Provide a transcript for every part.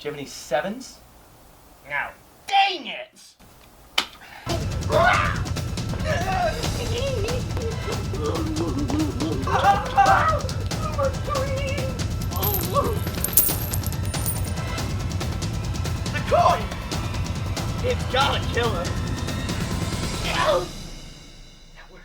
Do you have any sevens? No. Dang it! The coin! It's gotta kill him. That worked.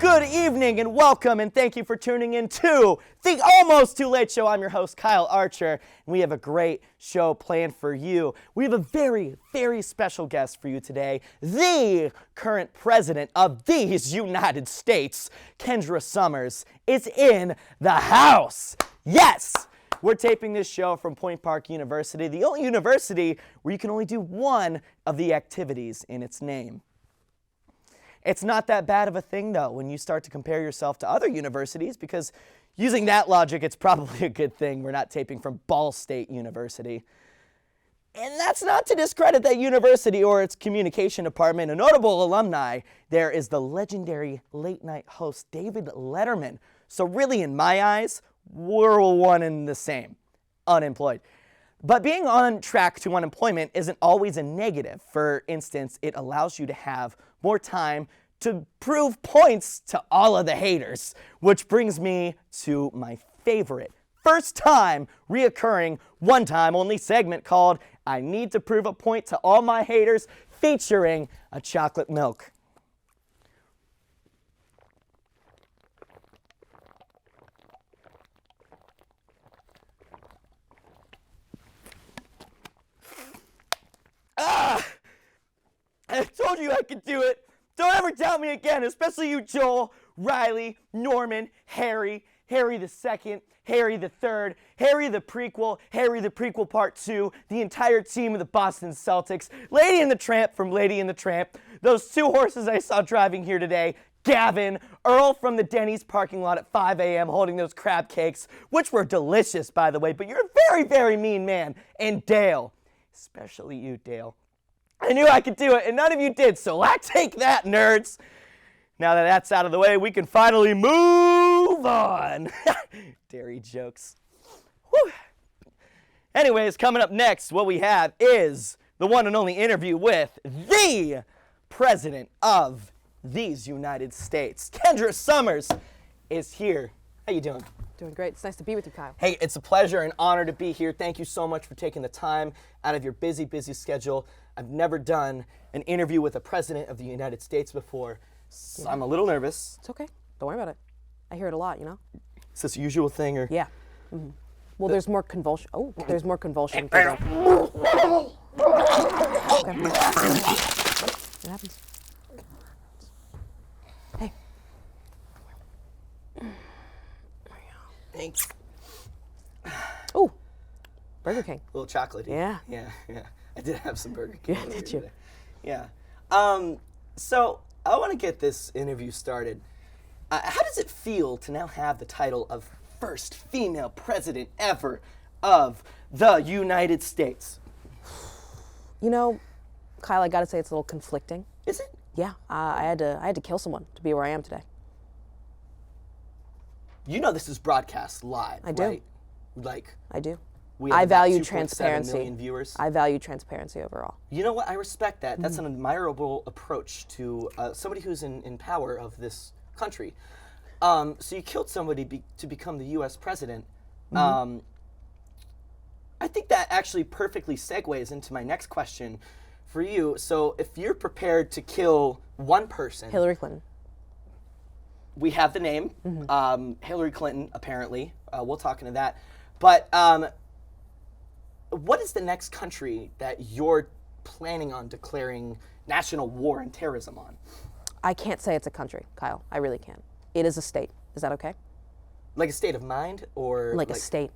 Good evening and welcome and thank you for tuning in to the Almost Too Late Show. I'm your host, Kyle Archer, and we have a great show planned for you. We have a very, very special guest for you today, the current president of these United States, Kendra Summers, is in the house. Yes! We're taping this show from Point Park University, the only university where you can only do one of the activities in its name. It's not that bad of a thing, though, when you start to compare yourself to other universities, because using that logic, it's probably a good thing we're not taping from Ball State University. And that's not to discredit that university or its communication department. A notable alumni there is the legendary late-night host David Letterman. So really, in my eyes, we're one and the same, unemployed. But being on track to unemployment isn't always a negative. For instance, it allows you to have more time to prove points to all of the haters, which brings me to my favorite, first time, reoccurring, one time only segment called I Need to Prove a Point to All My Haters, featuring a chocolate milk. I told you I could do it. Don't ever doubt me again, especially you, Joel, Riley, Norman, Harry the Second, Harry the Third, Harry the Prequel Part 2, the entire team of the Boston Celtics, Lady and the Tramp from Lady and the Tramp, those two horses I saw driving here today, Gavin, Earl from the Denny's parking lot at 5 a.m. holding those crab cakes, which were delicious, by the way, but you're a very, very mean man, and Dale, especially you, Dale. I knew I could do it, and none of you did, so take that, nerds. Now that that's out of the way, we can finally move on. Dairy jokes. Whew. Anyways, coming up next, what we have is the one and only interview with the President of these United States. Kendra Summers is here. How you doing? Doing great. It's nice to be with you, Kyle. Hey, it's a pleasure and honor to be here. Thank you so much for taking the time out of your busy, busy schedule. I've never done an interview with a president of the United States before, so I'm a little nervous. It's okay. Don't worry about it. I hear it a lot, you know? Is this a usual thing, or? Yeah. Mm-hmm. Well, there's more convulsion. Oh, there's more convulsion. Okay. What happens? Hey. Thanks. Oh, Burger King. A little chocolatey. Yeah. Yeah. I did have some Burger King. Yeah, did you? Today. Yeah. So I want to get this interview started. How does it feel to now have the title of first female president ever of the United States? You know, Kyle, I gotta say it's a little conflicting. Is it? Yeah, I had to kill someone to be where I am today. You know this is broadcast live, I do. right? Like, I do. we have I about value 2.7 transparency. million viewers. I value transparency overall. You know what? I respect that. That's an admirable approach to somebody who's in power of this country. So you killed somebody to become the U.S. president. I think that actually perfectly segues into my next question for you. So if you're prepared to kill one person, Hillary Clinton. we have the name, Hillary Clinton, apparently. We'll talk into that. But what is the next country that you're planning on declaring national war and terrorism on? I can't say it's a country, Kyle. I really can't. It is a state. Is that okay? Like a state of mind, or Like a state.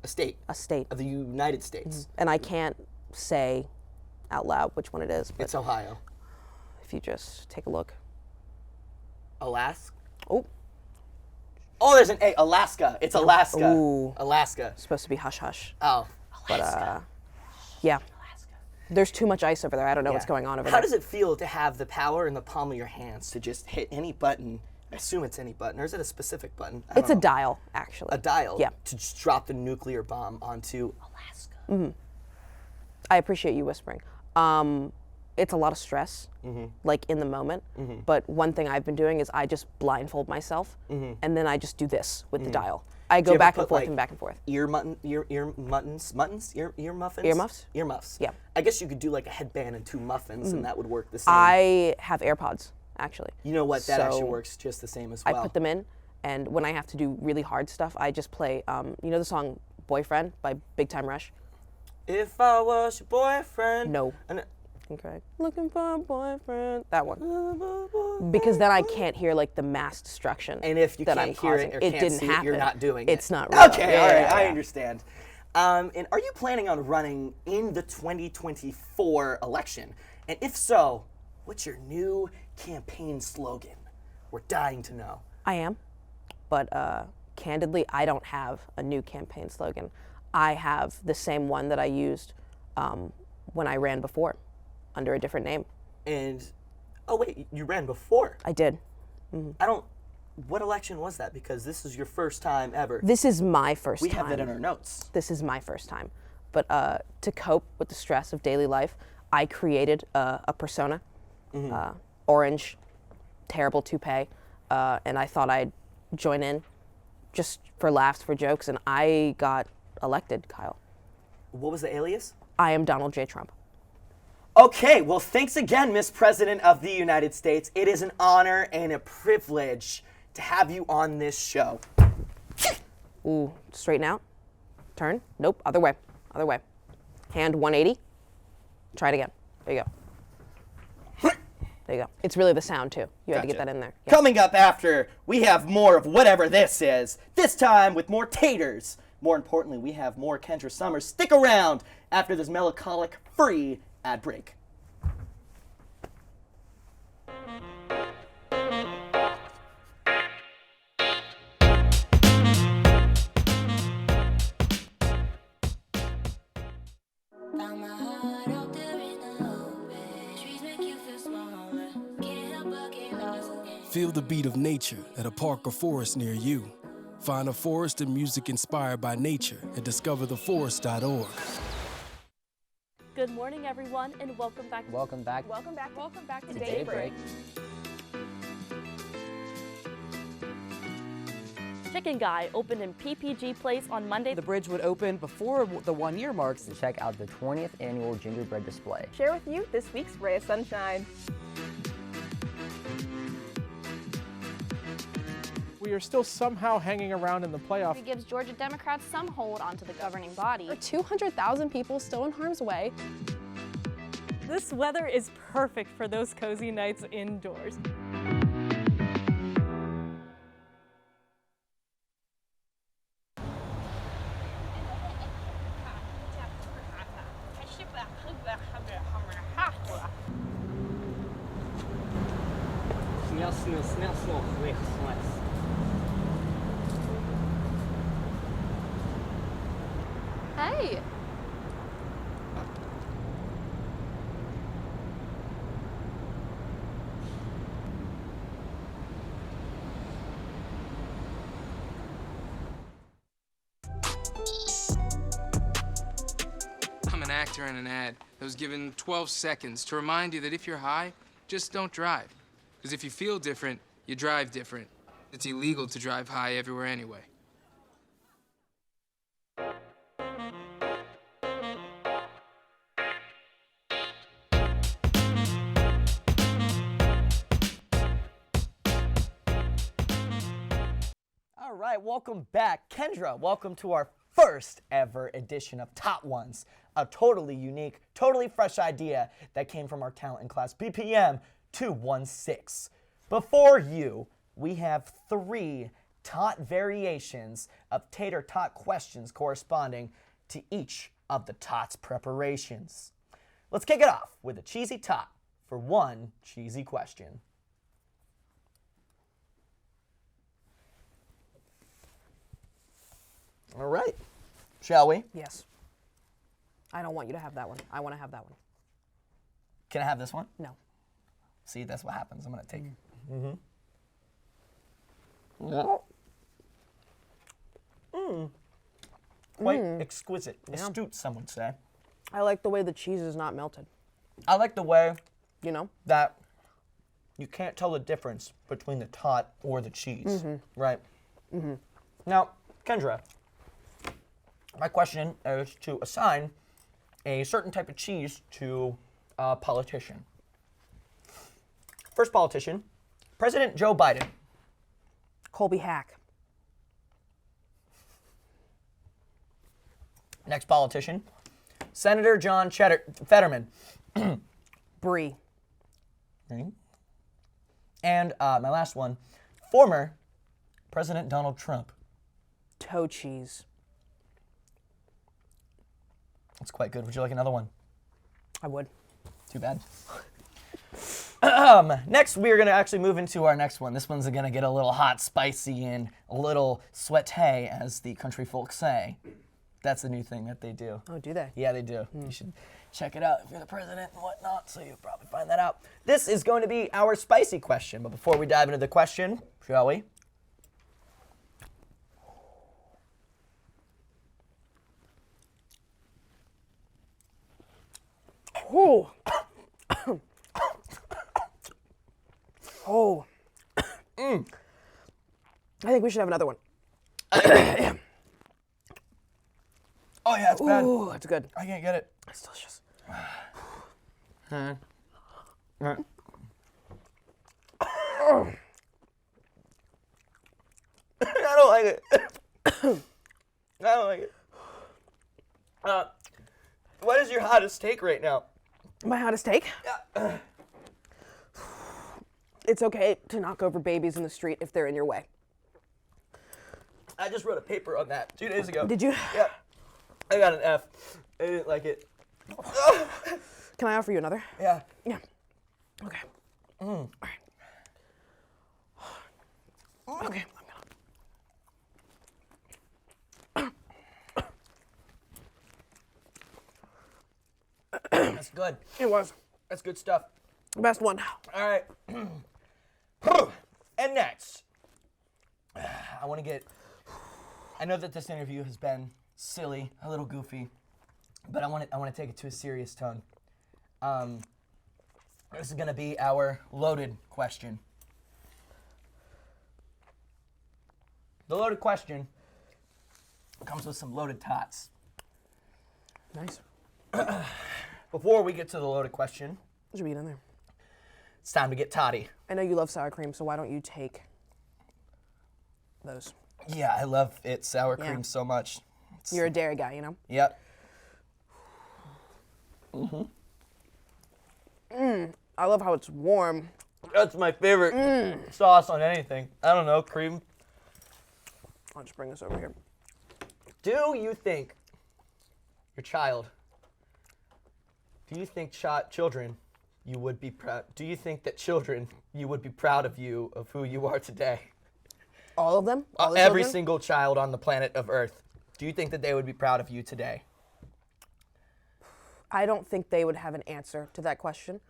A state. A state. Of the United States. And I can't say out loud which one it is. But It's Ohio. if you just take a look. Alaska. Oh, Oh, there's an A. Alaska. It's Alaska. Ooh. Alaska. supposed to be hush hush. Oh. But yeah. There's too much ice over there. I don't know what's Yeah. going on over How there. does it feel to have the power in the palm of your hands to just hit any button? I assume it's any button, or is it a specific button? I It's don't a know. dial, actually. A dial. Yeah. To just drop the nuclear bomb onto Alaska. I appreciate you whispering. It's a lot of stress, like in the moment. But one thing I've been doing is I just blindfold myself, and then I just do this with the dial. I Do go you ever back and put, forth like, and back and forth. Ear muffins? Ear muffins? Earmuffs? Earmuffs. Yeah. I guess you could do like a headband and two muffins, and that would work the same. I have AirPods, actually. You know what? That actually So works just the same as I well. put them in, and when I have to do really hard stuff, I just play, you know the song Boyfriend by Big Time Rush? If I was your boyfriend. No. And Incorrect. Looking for a boyfriend. That one. Because then I can't hear like the mass destruction. And if you that can't I'm hear causing. it or it can't didn't see happen. it, you're not doing it. It's not real. Okay, Yeah, all right, yeah, I yeah. understand. And are you planning on running in the 2024 election? And if so, what's your new campaign slogan? We're dying to know. I am, but candidly, I don't have a new campaign slogan. I have the same one that I used when I ran before, under a different name. And, oh wait, you ran before. I did. What election was that? Because this is your first time ever. This is my first We time. have that in our notes. This is my first time. But to cope with the stress of daily life, I created a persona, orange, terrible toupee, and I thought I'd join in just for laughs, for jokes, and I got elected, Kyle. What was the alias? I am Donald J. Trump. Okay, well, thanks again, Miss President of the United States. It is an honor and a privilege to have you on this show. Ooh, straighten out. Turn. Nope, other way. Other way. Hand 180. Try it again. There you go. There you go. It's really the sound, too. You had to get Gotcha. that in there. Yeah. Coming up after, we have more of whatever this is, this time with more taters. More importantly, we have more Kendra Summers. Stick around after this melancholic, free ad break. Found my heart out there in the open. Trees make you feel smaller. Can't help but get lost again. Feel the beat of nature at a park or forest near you. Find a forest and music inspired by nature at discovertheforest.org. Good morning, everyone, and welcome back. Welcome back to to Daybreak. Chicken Guy opened in PPG Place on Monday. The bridge would open before the 1 year marks to check out the 20th annual gingerbread display. Share with you this week's Ray of Sunshine. We are still somehow hanging around in the playoff. It gives Georgia Democrats some hold onto the governing body. 200,000 people still in harm's way. This weather is perfect for those cozy nights indoors. Hey! I'm an actor in an ad that was given 12 seconds to remind you that if you're high, just don't drive. Because if you feel different, you drive different. It's illegal to drive high everywhere anyway. All right, welcome back. Kendra, welcome to our first ever edition of Top Ones, a totally unique, totally fresh idea that came from our talent in class BPM 216. Before you, we have 3 tot variations of tater tot questions corresponding to each of the tots preparations. Let's kick it off with a cheesy tot for one cheesy question. All right, shall we? Yes. I don't want you to have that one. I want to have that one. Can I have this one? No. See, that's what happens. I'm gonna take it. Quite exquisite, astute, some would say. I like the way the cheese is not melted. I like the way You know? that you can't tell the difference between the tot or the cheese, right? Now, Kendra, my question is to assign a certain type of cheese to a politician. First politician, President Joe Biden. Colby Hack. Next politician, Senator John Fetterman. Brie. Okay. And my last one, former President Donald Trump. Toe cheese. That's quite good. Would you like another one? I would. Too bad. Next, we're going to actually move into our next one. This one's going to get a little hot, spicy, and a little sweaty, as the country folks say. That's a new thing that they do. Oh, do they? Yeah, they do. You should check it out if you're the president and whatnot, so you'll probably find that out. This is going to be our spicy question, but before we dive into the question, shall we? Oh. Oh. I think we should have another one. Oh, yeah, it's bad. Ooh, that's good. I can't get it. It's delicious. I don't like it. I don't like it. What is your hottest take right now? My hottest take? Yeah. It's okay to knock over babies in the street if they're in your way. I just wrote a paper on that 2 days ago. Did you? Yeah. I got an F. I didn't like it. Can I offer you another? Yeah. Yeah. Okay. All right. Okay. That's good. It was. That's good stuff. Best one. All right. And next, I want to get, I know that this interview has been silly, a little goofy, but I want to take it to a serious tone. This is going to be our loaded question. The loaded question comes with some loaded tots. Nice. Before we get to the loaded question, What should be in there? it's time to get toddy. I know you love sour cream, so why don't you take those? Yeah, I love it, sour Yeah. cream, so much. You're a dairy guy, you know? Yep. I love how it's warm. That's my favorite sauce on anything. I don't know, cream. I'll just bring this over here. Do you think your child, do you think children, you would be proud, do you think that children, you would be proud of you, of who you are today? All of them? All the Every children? single child on the planet of Earth. Do you think that they would be proud of you today? I don't think they would have an answer to that question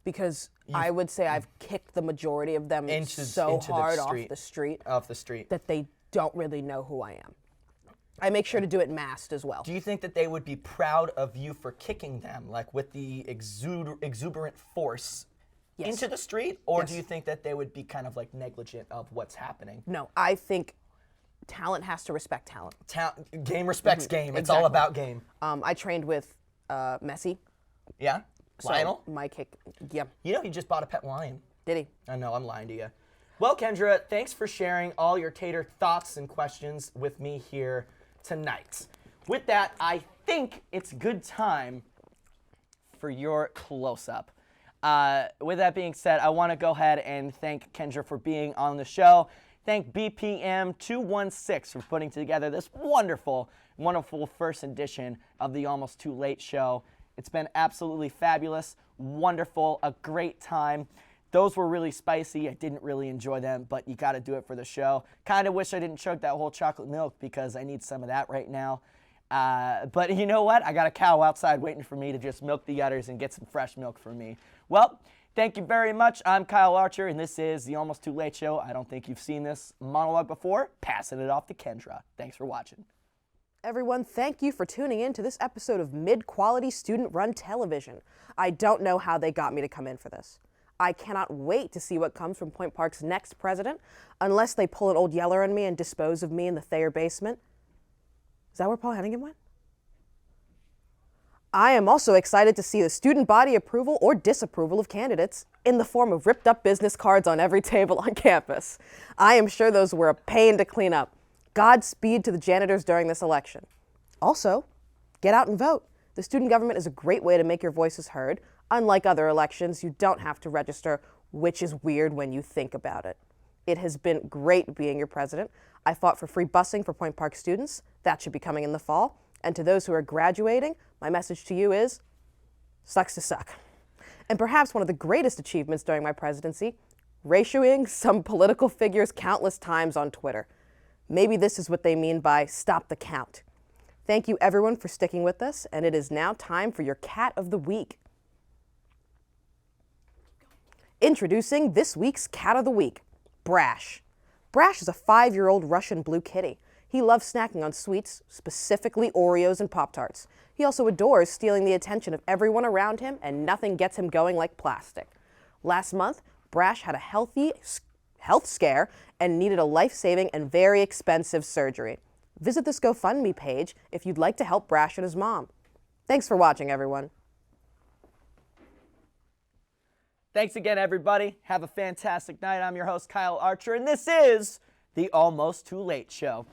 because I would say I've kicked the majority of them Into so the hard street. Off the street. that they don't really know who I am. I make sure to do it masked as well. Do you think that they would be proud of you for kicking them, like with the exuberant force Yes. into the street? Or Yes. do you think that they would be kind of like negligent of what's happening? No, I think talent has to respect talent. Game respects game. It's Exactly. all about game. I trained with Messi. Yeah? So Lionel? my kick, yeah. You know he just bought a pet lion. Did he? I know, I'm lying to you. Well, Kendra, thanks for sharing all your tater thoughts and questions with me here tonight. with that, I think it's good time for your close-up. With that being said, I want to go ahead and thank Kendra for being on the show. Thank BPM 216 for putting together this wonderful, wonderful first edition of the Almost Too Late show. It's been absolutely fabulous, wonderful, a great time. Those were really spicy. I didn't really enjoy them, but you got to do it for the show. Kind of wish I didn't chug that whole chocolate milk because I need some of that right now. But you know what? I got a cow outside waiting for me to just milk the udders and get some fresh milk for me. Well, thank you very much. I'm Kyle Archer, and this is the Almost Too Late show. I don't think you've seen this monologue before. Passing it off to Kendra. Thanks for watching. Everyone, thank you for tuning in to this episode of mid-quality student-run television. I don't know how they got me to come in for this. I cannot wait to see what comes from Point Park's next president, unless they pull an old Yeller on me and dispose of me in the Thayer basement. Is that where Paul Hennigan went? I am also excited to see the student body approval or disapproval of candidates in the form of ripped up business cards on every table on campus. I am sure those were a pain to clean up. Godspeed to the janitors during this election. Also, get out and vote. The student government is a great way to make your voices heard. Unlike other elections, you don't have to register, which is weird when you think about it. It has been great being your president. I fought for free busing for Point Park students. That should be coming in the fall. And to those who are graduating, my message to you is, sucks to suck. And perhaps one of the greatest achievements during my presidency, ratioing some political figures countless times on Twitter. Maybe this is what they mean by stop the count. Thank you everyone for sticking with us, and it is now time for your Cat of the Week. Introducing this week's Cat of the Week, Brash. Brash is a 5-year-old Russian blue kitty. He loves snacking on sweets, specifically Oreos and Pop-Tarts. He also adores stealing the attention of everyone around him, and nothing gets him going like plastic. Last month, Brash had a health scare and needed a life-saving and very expensive surgery. Visit this GoFundMe page if you'd like to help Brash and his mom. Thanks for watching, everyone. Thanks again, everybody. Have a fantastic night. I'm your host, Kyle Archer, and this is the Almost Too Late show.